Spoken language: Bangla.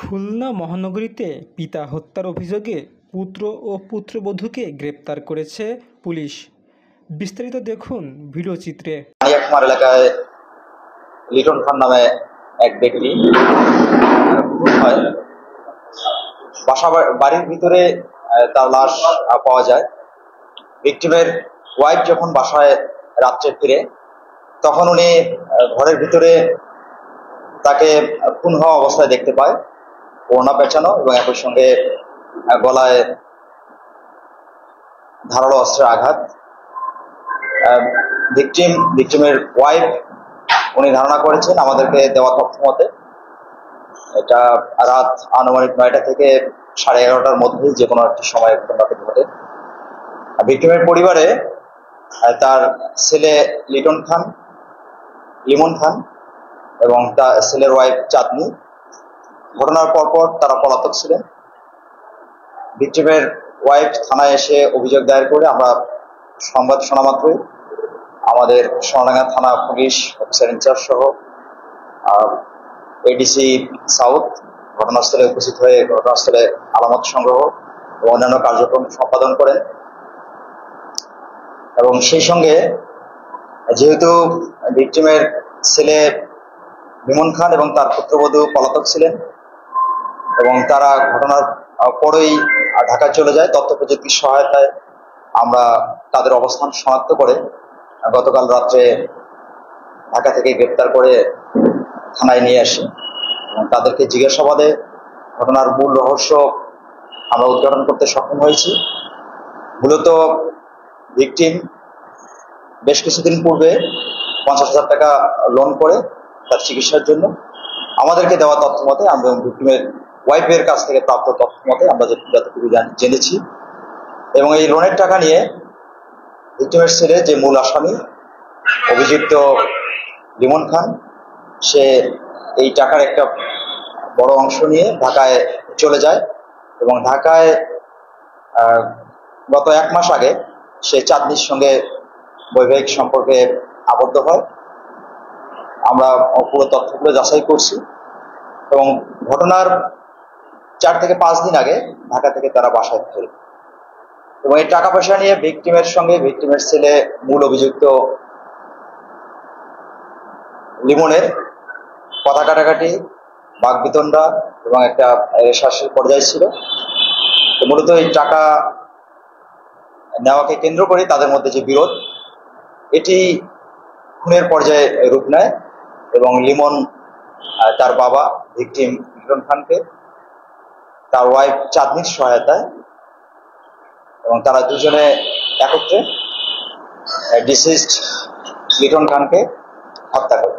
খুলনা মহানগরীতে পিতা হত্যার অভিযোগে পুত্র ও পুত্রবধূকে গ্রেপ্তার করেছে পুলিশ। বিস্তারিত দেখুন ভিডিওচিত্রে। কানিয়াকুমার এলাকায় লিটন খান নামে এক ব্যক্তি বাড়ির ভিতরে তার লাশ পাওয়া যায়। ভিকটিমের ওয়াইফ যখন বাসায় রাত্রে ফিরে তখন উনি ঘরের ভিতরে তাকে খুন হওয়া অবস্থায় দেখতে পায়, ওড়না পেঁচানো এবং একই সঙ্গে গলায় ধারালো অস্ত্রের আঘাত। ভিকটিমের ওয়াইফ উনি ধারণা করেছেন আমাদেরকে দেওয়া তথ্য মতে এটা রাত আনুমানিক 9টা থেকে 11:30টার মধ্যে যে কোনো একটি সময় ঘটনাটি ঘটে। ভিকটিমের পরিবারে তার ছেলে লিমন খান এবং তার ছেলের ওয়াইফ চাঁদনি ঘটনার পরপর তারা পলাতক ছিলেন। ভিকটিমের ওয়াইফ থানায় এসে অভিযোগ দায়ের করে আমরা সংবাদ শোনা মাত্রই আমাদের সোনাডাঙ্গা থানা পুলিশ অফিসার ইনচার্জ সহ এডিসি সাউথ ঘটনাস্থলে উপস্থিত হয়ে ঘটনাস্থলে আলামত সংগ্রহ ও অন্যান্য কার্যক্রম সম্পাদন করেন। এবং সেই সঙ্গে যেহেতু ভিকটিমের ছেলে লিমন খান এবং তার পুত্রবধূ পলাতক ছিলেন এবং তারা ঘটনার পরেই ঢাকা চলে যায়, তথ্য প্রযুক্তির সহায়তায় আমরা তাদের অবস্থান শনাক্ত করে গতকাল রাত্রে ঢাকা থেকে গ্রেপ্তার করে থানায় নিয়ে আসি এবং তাদেরকে জিজ্ঞাসাবাদে ঘটনার মূল রহস্য আমরা উদ্ঘাটন করতে সক্ষম হয়েছি। মূলত ভিকটিম বেশ কিছুদিন পূর্বে 50,000 টাকা লোন করে তার চিকিৎসার জন্য আমাদেরকে দেওয়া তথ্য মতে আমরা ভিকটিমের ওয়াইফের কাছ থেকে প্রাপ্ত তথ্য মতে আমরা যতটুকু জেনেছি এবং এই লোনের টাকা নিয়ে ভিকটিমের ছেলে যে মূল আসামি অভিযুক্ত লিমন খান সে এই টাকার একটা বড় অংশ নিয়ে ঢাকায় চলে যায় এবং ঢাকায় গত 1 মাস আগে সে চাঁদনির সঙ্গে বৈবাহিক সম্পর্কে আবদ্ধ হয়। আমরা পুরো তথ্যগুলো যাচাই করছি এবং ঘটনার 4 থেকে 5 দিন আগে ঢাকা থেকে তারা বাসায় ফেরে এবং এই টাকা পয়সা নিয়ে ভিকটিমের ছেলে মূল অভিযুক্ত লিমনের কথা কাটাকাটি, বাকবিতণ্ডা এবং একটা রেশারেশির পর্যায়ে ছিল। মূলত এই টাকা নেওয়াকে কেন্দ্র করে তাদের মধ্যে যে বিরোধ এটি খুনের পর্যায়ে রূপ নেয় এবং লিমন তার বাবা ভিকটিম লিটন খানকে তার ওয়াইফ চাঁদনির সহায়তায় এবং তারা দুজনে একত্রে ডিসিজড লিটন খানকে হত্যা করে।